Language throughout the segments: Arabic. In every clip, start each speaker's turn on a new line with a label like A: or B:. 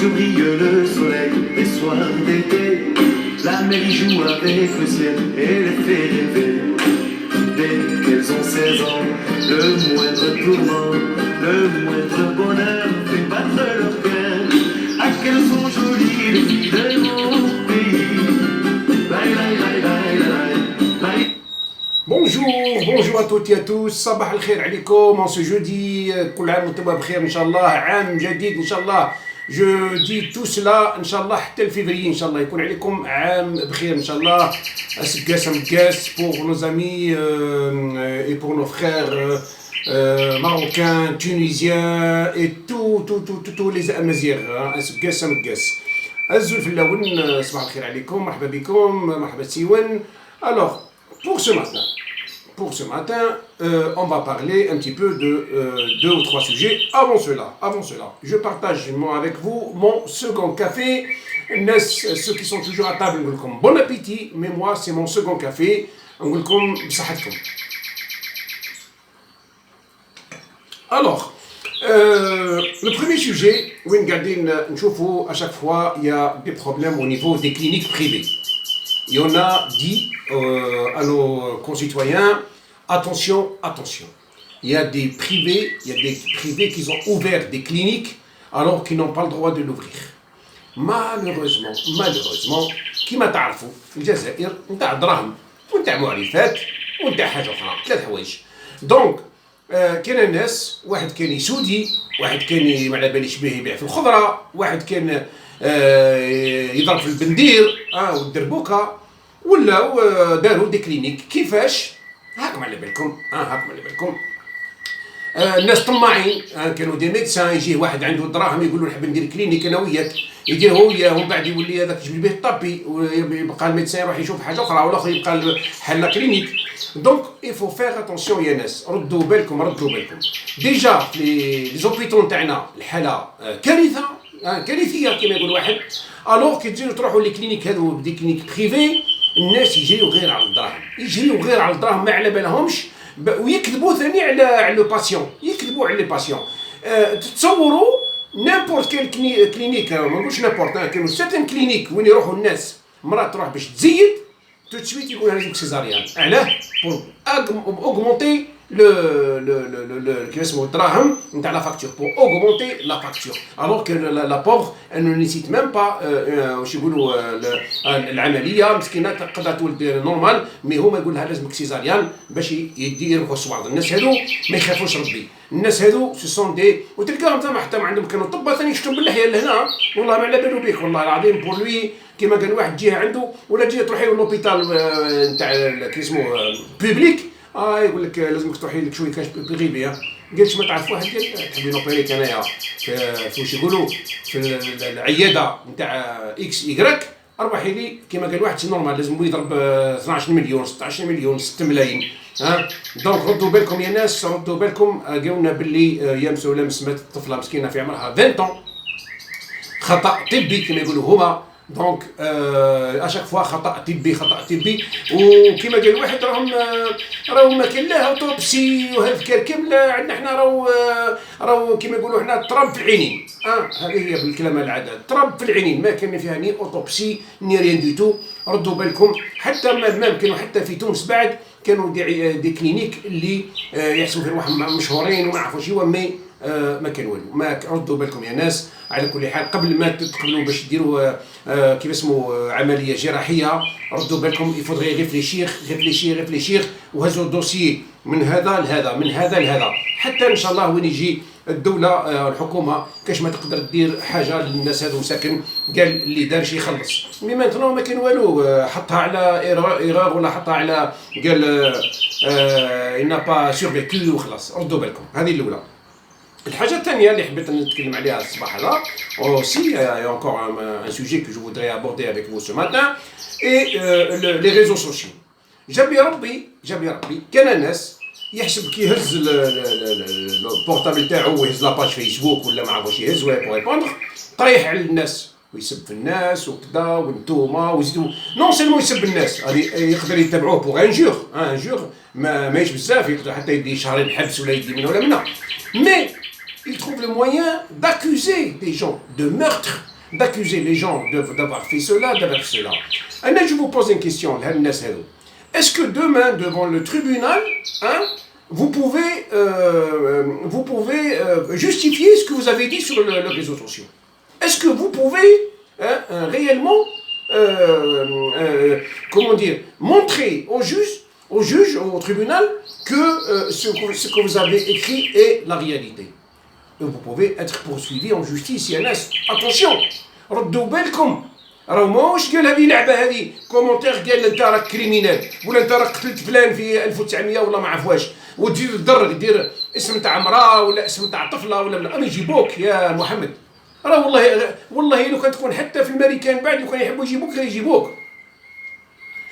A: où brille le soleil, les soirs d'été, la mer y joue avec le ciel et les fait rêver. Dès qu'elles ont 16 ans, le moindre tourment, le moindre bonheur fait battre leur cœur. Ah, qu'elles sont jolies les filles de mon pays. Laï, laï, laï, laï, laï, laï.
B: Bonjour à toutes et à tous, صباح الخير عليكم en ce jeudi, كل عام وانتم بخير إن شاء الله, عام جديد إن شاء الله. Je dis tout cela إن شاء الله حتى الفيفري إن شاء الله يكون عليكم عام بخير إن شاء الله. أسقاس pour nos amis et pour nos frères marocains, tunisiens et tous les أمازيغ. أسقاس الزول في اللون, صباح الخير عليكم, مرحبا بكم, مرحبا سيوان. Alors, pour ce matin, on va parler un petit peu de deux ou trois sujets. Avant cela, je partage avec vous mon second café. Ceux qui sont toujours à table, bon appétit, mais moi c'est mon second café. Alors, le premier sujet, à chaque fois, il y a des problèmes au niveau des cliniques privées. Et on a dit à nos concitoyens, attention, il y a des privés qui ont ouvert des cliniques alors qu'ils n'ont pas le droit de l'ouvrir. Malheureusement, كما تعرفوا في الجزائر نتاع دراهم ونتاع معرفات ونتاع حاجه اخرى, ثلاث حوايج. دونك كان الناس, واحد كان يسودي, واحد كان ما على باليش به يبيع في الخضره, واحد كان يضرب في البندير والدربوكه, ولاو داروا دي كلينيك. كيفاش؟ هاكم على بالكم. الناس طماعين, كانوا دي ميدسان, يجيه واحد عنده دراهم يقول له نحب ندير كلينيك انا وياك, يدير هو وياه, ومن بعد يولي هذاك يجبد به الطبي, ويبقى الميدسان يروح يشوف حاجه اخرى, والاخر يبقى حل كلينيك. دونك il faut faire attention يا ناس, ردوا بالكم. ديجا في لي زوبيتون تاعنا الحاله كارثيه كما يقول واحد. الوغ كي تجيو تروحوا لي كلينيك هذو دي كلينيك بريفي, الناس يجريو غير على الدراهم, ما على بالهمش, ويكذبوا ثاني على لو باسيون, يكذبوا على لي باسيون. تتصوروا نيمبورت كاين كلينيك, ما نقولش نيمبورت, كاينوا سيرتين كلينيك وين يروحوا الناس, مرات تروح باش تزيد tout de suite يقول لازم سيزاريان. علاه؟ pour augmenter le الدراهم نتاع la facture, pour augmenter la facture, alors que la pauvre elle ne nécessite même pas واش يقولوا العمليه, مسكينه تقدر تولد نورمال, مي هما يقول لها لازمك سيزاريان باش يربحوا الصوارد. الناس هذو ما يخافوش ربي, الناس هذو سو سون دي, وتلقاهم ثما حتى عندهم كانوا طبا ثاني يشتم باللحيه لهنا, والله ما على بالو بيك والله العظيم. بور لوي كيما قال واحد جهه عنده, ولا جهه تروحي لوبيتال نتاع كي اسمه بوبليك, يقول لك لازمك تروحي لك شويه كاش بريفي. قالش ما تعرف واحد قال تحبي نوبيريك انايا في واش يقولوا في العياده نتاع اكس يكراك, اربحي لي كيما قال واحد سي نورمال, لازم يضرب 12 مليون 16 مليون 6 ملايين. دونك ردوا بالكم يا ناس, ردوا بالكم. قالوا باللي يامس ولا مسمات طفله مسكينه في عمرها 20 خطا طبي كما يقولوا هما. دونك اشاك فوا خطا طبي, وكما قال واحد راهم ما كاين لا اوتوبسي وهالفكر كامله عندنا حنا, راهو كما يقولوا حنا تراب في العينين. هذه هي بالكلمه العاده, تراب في العينين, ما كان فيها ني اوتوبسي ني ريان دي تو. ردوا بالكم. حتى ما كانوا حتى في تونس بعد كانوا دي كلينيك اللي يحسبوا في روحهم مشهورين وما عرفوا شي, مي ما كان والو. ما ردوا بالكم يا ناس. على كل حال, قبل ما تقبلوا باش ديروا كيف اسمه عمليه جراحيه, ردوا بالكم. يفضل ريفليشير وهزوا الدوسيي من هذا لهذا, حتى ان شاء الله وين يجي الدوله الحكومه كاش ما تقدر دير حاجه للناس هذو ساكن. قال اللي دار شي يخلص, مي مانتنو ما كان والو, حطها على ايرور ولا حطها على قال إنا با سورفيكو وخلاص. ردوا بالكم. هذه الاولى. الحاجة الثانية اللي حبيت نتكلم عليها الصباح هذا, aussi il y a encore un sujet que je voudrais aborder avec vous ce matin, et les réseaux sociaux. جاب ربي كان الناس يحسب كي يهز البورتابل تاعو ويهز لاباج فيسبوك ولا ما عرفوش يهز ولا بور ريبوندر, طريح على الناس ويسب في الناس وكذا وانتوما ويزيدوا نون سيلمون يسب الناس. هذه يقدر يتبعوه بوغ ان جور ماهيش بزاف, يقدر حتى يدي شهرين حبس ولا يدي منه ولا منها, مي il trouve le moyen d'accuser des gens de meurtre d'accuser les gens d'avoir fait cela, d'avoir fait cela. Et je vous pose une question, est-ce que demain, devant le tribunal, hein, vous pouvez justifier ce que vous avez dit sur les réseaux sociaux? Est-ce que vous pouvez réellement, comment dire, montrer au juge, au tribunal, que ce que vous avez écrit est la réalité? Et vous pouvez être poursuivi en justice. يا ناس attention ردوا بالكم، راه ماهوش قال هذه لعبه، هذه كومونتير قال انت راك كريمينال ولا انت راك قتلت فلان في 1900 ولا ما عرف واش، وتزيد تدرك دير اسم تاع امراه ولا اسم تاع طفله ولا اما يجيبوك يا محمد. راه والله لو كان تكون حتى في الامريكان بعد لو كان يحبوا يجيبوك كانوا يجيبوك.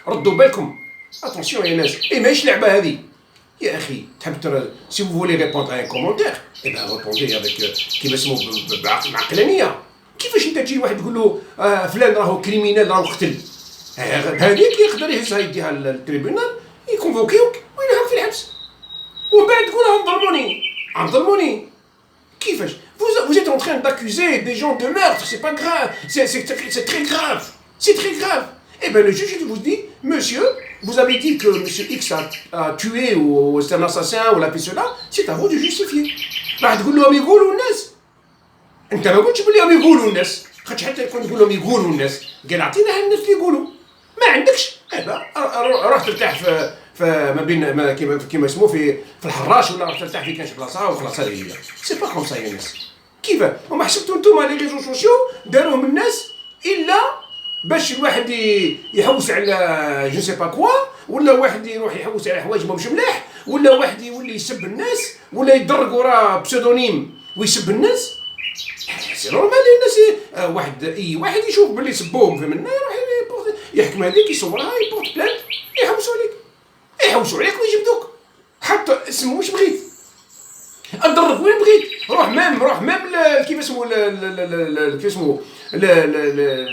B: ردوا بالكم اتونسيون يا ناس، اي ماهيش لعبه هذه يا اخي. تحب سي vous voulez répondre à un commentaire اي ben répondez avec كيما اسمه بعقلانيه. كيفاش انت تجي واحد تقول له فلان راهو كريمينال راهو قتل، هذيك يقدر يهزها يديها للتريبيونال يكونفوكيوك وينهاك في الحبس، ومن بعد تقول راهم ظلموني. كيفاش vous êtes en train d'accuser des gens de meurtre, c'est pas grave, c'est très grave, c'est très grave. Eh bien le juge vous dit, monsieur, vous avez dit que monsieur X a tué ou c'est un assassin ou l'a fait cela, c'est à vous de justifier. راح تقول لهم يقولوا الناس، انت ما قلتش بلي هم يقولوا الناس، خاطر حتى يكون تقول لهم يقولوا الناس، قال اعطينا الناس اللي يقولوا، ما عندكش روح ترتاح في ما بين كيما اسمه في الحراش، ولا روح ترتاح في كانش بلاصه وخلاص. هذه هي سي با كوم سا يا ناس. كيف وما حسبتوا انتم لي ريزو سوسيو داروهم الناس الا باش الواحد يحوس على جو سي با كوا، ولا واحد يروح يحوس على حوايج ماهمش ملاح، ولا واحد يولي يسب الناس، ولا يدرق وراه بسودونيم ويسب الناس. سي نورمال الناس اي واحد يشوف باللي سبوهم في منا يروح يحكم هذيك يصورها يبورت بلانت، يحوسوا عليك ويجبدوك. حط اسم واش بغيت، اضرب وين بغيت، روح ميم كيف اسمه كيف اسمه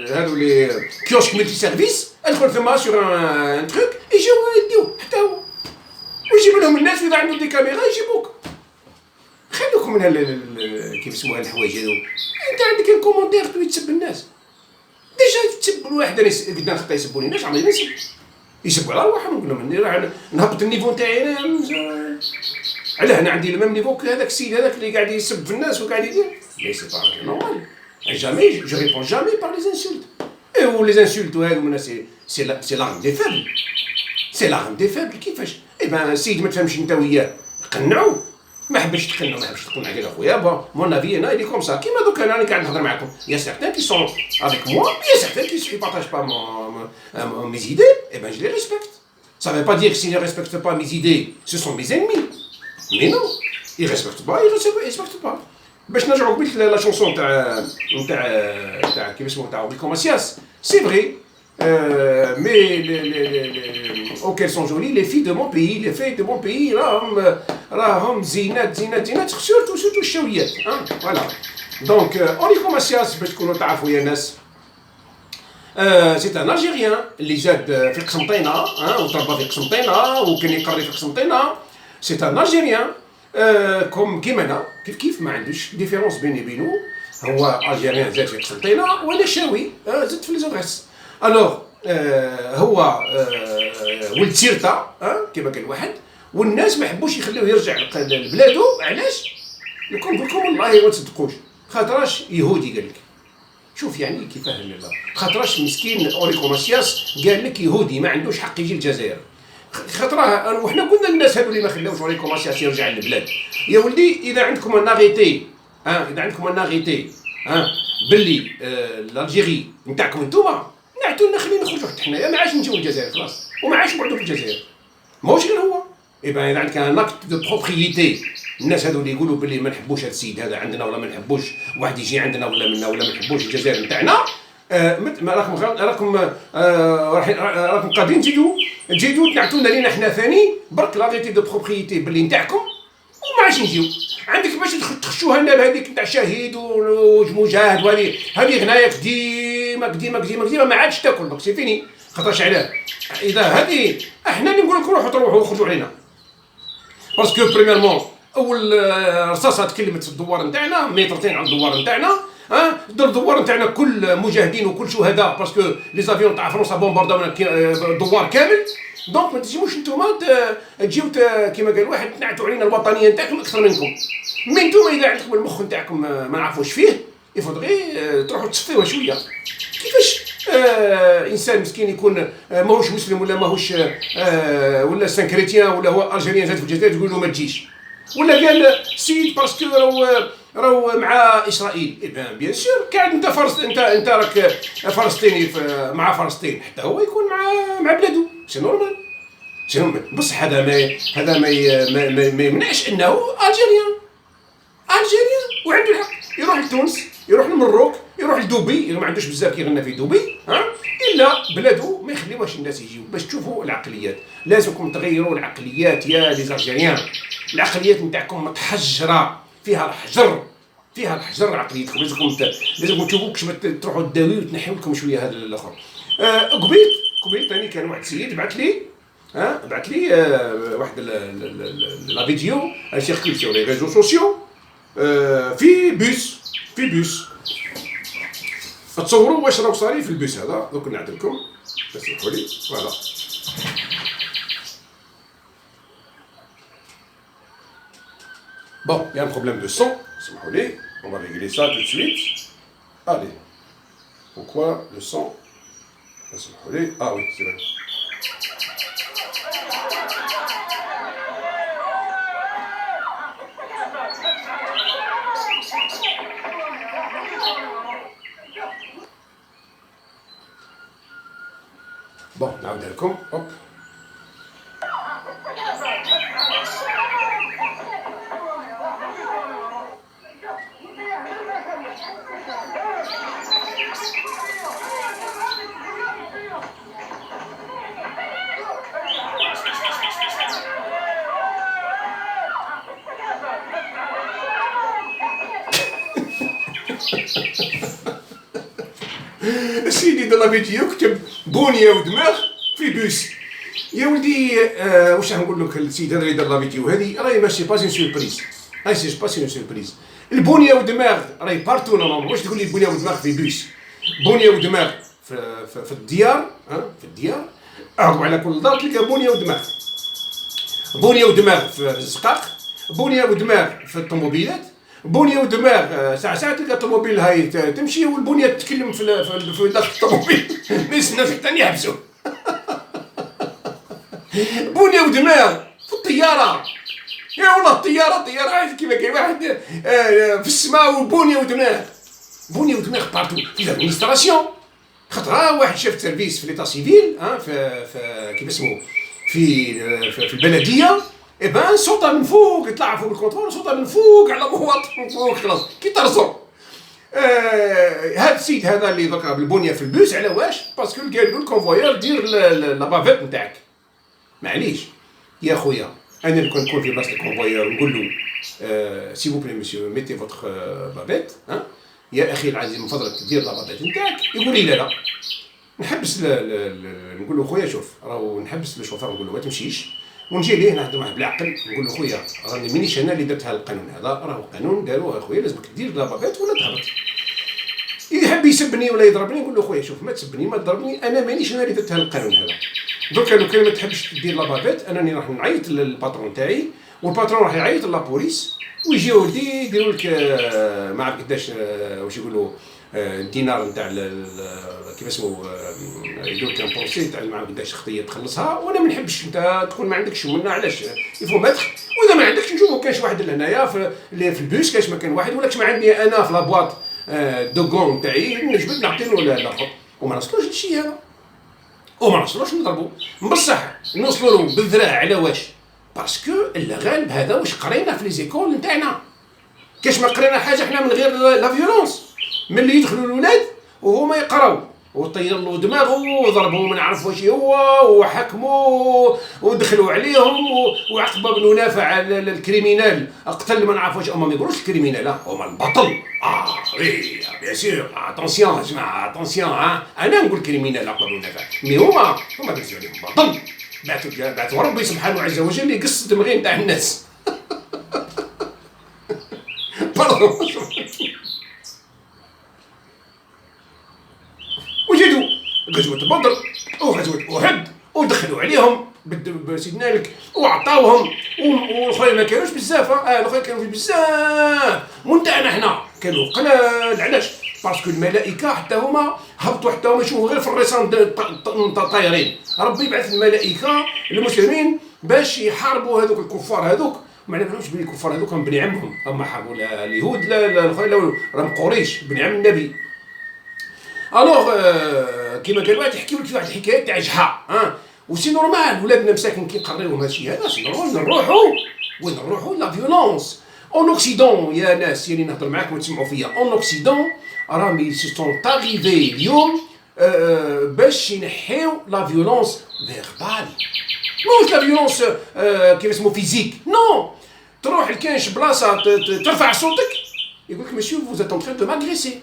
B: هادو لي كيوسك ملتي سيرفيس، ادخل ثما سور ان تروك يجيو يديو حتى هو، ويجيب لهم الناس واذا عندهم دي كاميرا يجيبوك. خلوكم من كيف اسموا هاد الحوايج هادو. انت عندك الكومونتير تسب الناس، ديجا تسب الواحد انا قدام خطا يسبوني الناس عمري ما نسب، يسبوا على رواحهم. نقول لهم نهبط النيفو تاعي انا، علاه انا عندي الميم نيفو هذاك السيد هذاك اللي قاعد يسب في الناس وقاعد يدير. مي سي با نورمال، جامي جو ريبون جامي بار لي انسولت. ايوا لي انسولت هادو من سي لارم دي فابل، سي لارم دي فابل. كيفاش؟ اي بان السيد ما تفهمش انت وياه قنعوا، ما حبش تقنع قال اخويا بون مون افي انا اللي كوم سا. كيما دوك انا قاعد نهضر معكم، يا سيغتان كي سون افيك موا، يا سيغتان كي بارطاج با مي زيدي، اي بان جو لي ريسبكت. Ça veut pas dire que s'ils ne respectent pas mes idées, ce sont mes ennemis. Mais non, ils respectent pas, ils respectent pas. باش نرجعوا قبيل لا شونسون تاع كيف اسمه تاع ريكو ماسياس، سي فري. Mais auxquelles sont jolies les filles de mon pays, les filles de mon pays راهم زينات surtout الشاويات. Voilà. Donc Enrico Macias باش تكونوا تعرفوا يا ناس، سي ان الجيريان اللي زاد في قسنطينه، وتربى في قسنطينه وكان يقري في قسنطينه. سي ان الجيريان كوم كيما انا، كيف ما عندوش ديفيرونس بيني وبينه. هو الجيريان زاد في قسنطينه وانا شاوي زدت في ليزوغريس. الوغ هو ولد سيرتا كما قال واحد، والناس ما حبوش يخلوه يرجع لبلادو. علاش؟ نقول لكم والله ما تصدقوش، خاطرش يهودي. قال لك شوف يعني كيفاه لا، خاطرش مسكين اوريكو ماسياس قال لك يهودي ما عندوش حق يجي للجزائر. خاطرها وحنا قلنا للناس هذو اللي ما خلاوش اوريكو ماسياس يرجع للبلاد، يا ولدي اذا عندكم الناغيتي اذا عندكم الناغيتي باللي الالجيري نتاعكم انتوما، نعتونا خلينا نخرجوا حتى حنايا، ما عادش نجيو للجزائر خلاص، وما عادش نقعدوا في الجزائر. ماهوش غير هو، اذا عندك ان اكت دو بروبريتي. الناس هذو اللي يقولوا باللي ما نحبوش هذا السيد هذا عندنا، ولا ما نحبوش واحد يجي عندنا ولا منا، ولا ما نحبوش الجزائر نتاعنا، راكم قادرين تجيو تنعتونا لينا حنا ثاني برك لاغيتي دو بروبريتي باللي نتاعكم، وما عادش نجيو عندك باش تخشوها لنا بهذيك نتاع شهيد ومجاهد، وهذه غنايه قديمه ما عادش تاكل دونك سي فيني. خاطرش علاه اذا هذه احنا اللي نقول لكم روحوا وخرجوا علينا، باسكو بريميرمون اول رصاصه تكلمت في الدوار نتاعنا، ميطرتين على الدوار نتاعنا، دار الدوار نتاعنا كل مجاهدين وكل شهداء باسكو لي زافيون تاع فرنسا بومبارداو الدوار كامل. دونك ما تجيوش نتوما تجيو كيما قال واحد تنعتوا علينا الوطنيه نتاعكم اكثر منكم. مي نتوما اذا عندكم المخ نتاعكم ما نعرفوش فيه يفضغي تروحوا تصفيوها شويه. كيفاش انسان مسكين يكون ماهوش مسلم ولا ماهوش ولا سان كريتيان ولا هو الجيريان زاد في الجزائر تقول له ما تجيش، ولا قال سيد باسكو راهو مع اسرائيل. اي بيان سور قاعد انت راك فلسطيني مع فلسطين حتى هو يكون مع بلادو، سي نورمال. بصح هذا ما يمنعش انه الجيريان وعنده الحق يروح لتونس، يروح للمروك، يروح لدبي، ما عندوش بزاف كيغنى في دبي الا بلادو ما يخليوهاش الناس يجيو. باش تشوفوا العقليات لازمكم تغيروا العقليات يا لي زالجيريان. العقليات نتاعكم متحجره، فيها الحجر عقليتكم. لازمكم تشوفوا كيش تروحوا تداويو وتنحيو لكم شويه هذا الاخر. قبيل ثاني كان واحد السيد بعث لي واحد لا فيديو سيركول سور لي ريزو سوسيو في بوس تصوروا واش راهو صاري في البوس هذا. دوك نعطي لكم تسمحوا لي. فوالا bon, il y a un problème de son, on va régler ça tout de suite. Allez, pourquoi le son? Ah oui, c'est vrai. Bon, نعاود لكم. هوب السيدي دار لا فيديو كتب بونيه ودماغ في بوس. يا ولدي واش نقول لك السيد هذا اللي دار لا فيديو هذه راهي ماشي با سوربريز. البونيه ودماغ راهي بارتو نورمال. واش تقول لي بونيه ودماغ في بوس؟ بونيه ودماغ في الديار في الديار على كل دار تلقى بونيه ودماغ في الزقاق، بونيه ودماغ في الطوموبيلات، بونيه ودماغ ساعات تلقى الطوموبيل هاي تمشي والبونيه تتكلم في داخل الطوموبيل الناس حتى يحبسوا. بونيه ودماغ في الطياره. يا والله الطياره عاد كيما كاين واحد في السماء وبونيه ودماغ بارتو في لادمينستراسيون. خاطر واحد شاف سيرفيس في ليتا سيفيل في كيف اسمه في البلديه. بان صوتها من فوق يطلع فوق الكونترول، صوتها من فوق على مواطن من فوق خلاص كي ترزو. هذا السيد هذا اللي ذكر بالبنيه في البوس على واش؟ باسكو قال له الكونفويور دير لابافيت نتاعك. معليش يا خويا، انا اللي كنت نكون في بلاصه الكونفويور نقول له سي فو بلي مسيو ميتي فوتخ بافيت يا اخي العزيز من فضلك دير لابافيت نتاعك. يقول لي لا نحبس نقول له خويا شوف راهو نحبس الشوفير نقول له ما تمشيش ونجي ليه نهضر معاه بالعقل نقول له خويا راني مانيش انا اللي درت هذا القانون، هذا راهو قانون قالوه خويا لازمك دير لابافيت ولا تهبط. يحب يسبني ولا يضربني نقول له خويا شوف ما تسبني ما تضربني، انا مانيش انا اللي درت هذا القانون هذا. دوكا لو كان ما تحبش دير لابافيت انني راح نعيط للباترون تاعي والباترون راح يعيط لابوليس ويجيو ولدي يديروا لك ما عرف قداش واش يقولوا الدينار نتاع كيف اسمه يديروا لك بونسي تاع ما عرف قداش خطيه تخلصها. وانا ما نحبش انت تكون ما عندكش منا علاش يفو ماتخ، واذا ما عندكش نشوفوا كاش واحد لهنايا في البوس كاش ما كان واحد ولا كاش ما عندي انا في لابواط دوغون تاعي نجبد نعطي له الاخر وما نوصلوش للشيء هذا وما نوصلوش نضربوا. بصح نوصلوا له بالذراع على واش؟ باسكو الغالب هذا واش قرينا في لي زيكول نتاعنا. كاش ما قرينا حاجه حنا من غير لا فيولونس ملي يدخلوا الاولاد وهما يقراو وطير له دماغه وضربوا ما نعرف واش هو وحكموا ودخلوا عليهم وعقبه بن نافع الكريمينال قتل ما نعرف واش. هما ما يقولوش الكريمينال هما البطل. وي بيان سور اتونسيون يا جماعه اتونسيون انا نقول كريمينال عقبه بن نافع مي هما دازوا عليهم بطل. بعثوا ربي سبحانه عز وجل يقص الدماغين نتاع الناس. وغزوة بدر وغزوة أحد، ودخلوا عليهم بسيدنا لك وعطاوهم، والاخرين ما كانوش بزاف، الاخرين كانوا بزاف من تاعنا حنا كانوا قلال. علاش؟ باسكو الملائكه حتى هما هبطوا، حتى هما يشوفوا غير في الرسام طايرين. ربي يبعث الملائكه المسلمين باش يحاربوا هذوك الكفار هذوك. ما نعرفوش بلي الكفار هذوك هم بني عمهم، اما حاربوا اليهود لا راهم قريش بني عم النبي. الوغ كيما قال واحد يحكيو لك واحد الحكايه تاع جحا، وسي نورمال ولادنا مساكن كي نقريوهم هادشي هذا، سي نورمال وين نروحو لا فيولونس. اون اوكسيدون يا ناس اللي نهضر معاكم وتسمعوا فيا، اون اوكسيدون راهم سي سون طاريفي اليوم باش ينحيو لا فيولونس فيربال، مش لا فيولونس كيف اسمو فيزيك. نو، تروح لكاينش بلاصه ترفع صوتك يقول لك مسيو فوز ات اون ترين دو ماغريسي.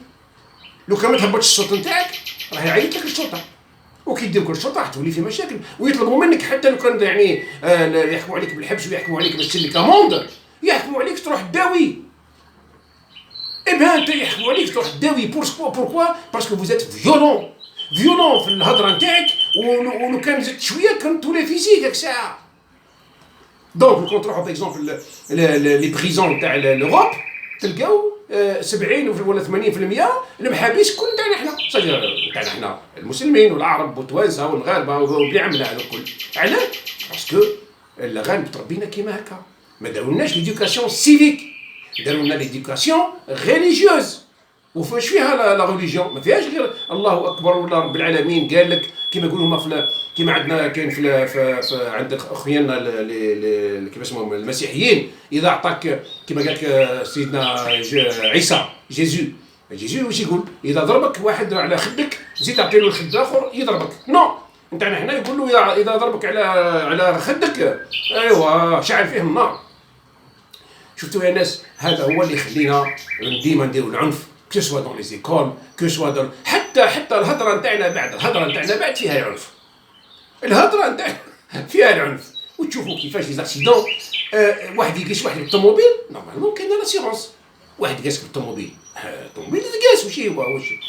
B: لو كان ما تهبطش الصوت نتاعك راه يعيط لك الشرطه، وكي يديروا الشرطه راح تولي في مشاكل ويطلبوا منك، حتى لو كان يعني يحكموا عليك بالحبس ويحكموا عليك باش تسلك اموند، يحكموا عليك تروح تداوي. انت يحكموا عليك تروح تداوي بوركوا باسكو فوزات فيولون في الهضره نتاعك، ولو كان زدت شويه كان تولي فيزيك هاك ساعه. دونك كون تروحوا باغ اكزومبل لي بريزون تاع لوروب تلقاو 70 ولا 80% المحابس كل تاعنا حنا، صدير تاعنا حنا المسلمين والعرب والتوانسه والمغاربه وبلي عمنا هذا الكل. علاش؟ باسكو الغالب تربينا كيما هكا، ما دارولناش ليدوكاسيون سيفيك، داروا لنا ليدوكاسيون ريليجيوز. وفاش فيها لا ريليجيون؟ ما فيهاش غير الله اكبر ولا رب العالمين قال لك كيما يقولوا هما كيما عندنا كاين في عند اخواننا كيما اسمهم المسيحيين، اذا عطاك كيما قال لك سيدنا عيسى جيزو واش يقول؟ اذا ضربك واحد على خدك زيد تعطي له الخد الاخر يضربك. نو، نتاعنا حنا يقول له اذا ضربك على خدك ايوا شعل فيه النار. شفتوا يا ناس، هذا هو اللي يخلينا ديما نديروا العنف، كو سوا دون لي زيكول كو سوا دون حتى الهضره نتاعنا بعد فيها العنف، الهضره نتاعنا فيها العنف. وتشوفوا كيفاش لي زاكسيدون، واحد يقيس واحد بالطوموبيل نورمالمون كاين لاسيغونس، واحد يقيس بالطوموبيل الطوموبيل تقاس واش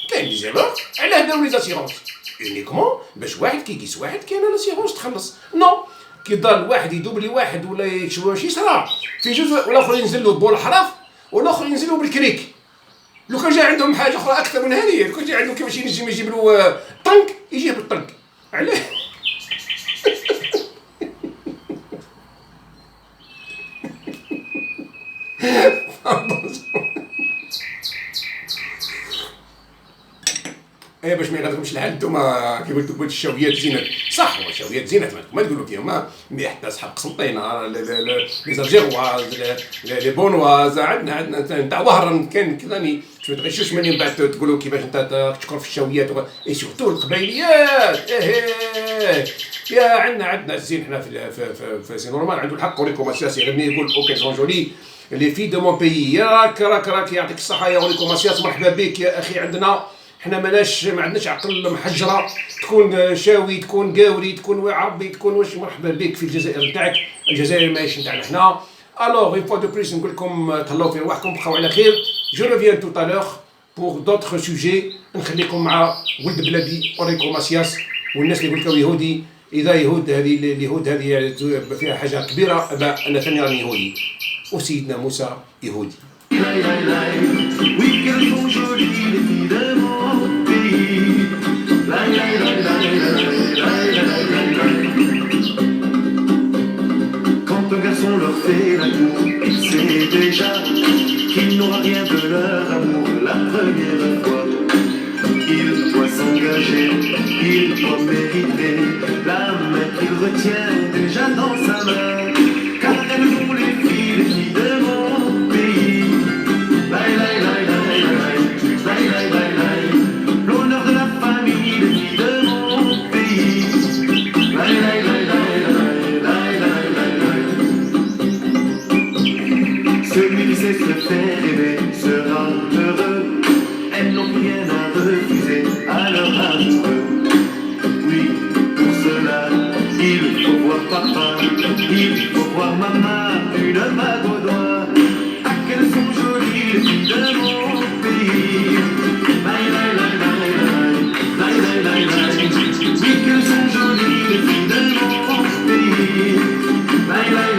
B: كاين لي زيرور. علاه داو لي زاسيغونس اونيكمون باش واحد كي يقيس واحد كاين لاسيغونس تخلص. نو، كي ضل واحد يدوبلي واحد ولا يشوف واش يصرى في جوج، والاخر ينزل له بول حرف والاخر ينزل له بالكريك. لو كان جا عندهم حاجه اخرى اكثر من هذه، لو كان جا عندهم كيفاش يجيب له طنك يجيه بالطنك. علاه؟ باش ما يغادرهمش الحال. نتوما كيما قلت لكم الشاويات زينات، صح هو الشاويات زينات ما تقولوا فيهم، مي حتى صحاب قسنطينه لي زالجيرواز لي بونواز عندنا نتاع وهران كان كذاني شو تغشوش مني من بعد تقولوا كيفاش انت تشكر في الشاويات اي سورتو القبايليات. يا عندنا الزين حنا في سي نورمال عنده الحق. وريكم اساسي يغني يقول اوكي سون جولي لي في دو مون بيي. راك يعطيك الصحه يا وريكم اساس، مرحبا بك يا اخي. عندنا حنا ما عندناش عقل محجره، تكون شاوي تكون قاوري تكون عربي تكون واش، مرحبا بك في الجزائر نتاعك. الجزائر ماهيش نتاعنا حنا. الوغ اون فوا دو بليس نقول لكم تهلاو في رواحكم، بقاو على خير. جو ريفيان تو تالور بور دوطخ سوجي. نخليكم مع ولد بلادي اوريكو ماسياس والناس اللي يقول لكم يهودي. اذا يهود هذه اليهود هذه فيها حاجه كبيره، انا ثاني راني يهودي وسيدنا موسى يهودي.
A: Quand un garçon leur fait l'amour, il sait déjà qu'il n'aura rien de leur amour la première fois. Il doit s'engager, il doit mériter la main qu'il retient déjà dans sa main. Car elles sont les filles de mon pays. L'honneur de la famille, les filles de mon pays. Celui qui sait se faire aimer sera heureux. Elles n'ont rien à refuser à leur amoureux. Oui, pour cela, il faut voir papa, il faut voir maman, une bague au doigt. Ah, qu'elles sont jolies les filles de mon pays. Oui, qu'elles sont jolies, les filles de mon pays. Bye bye.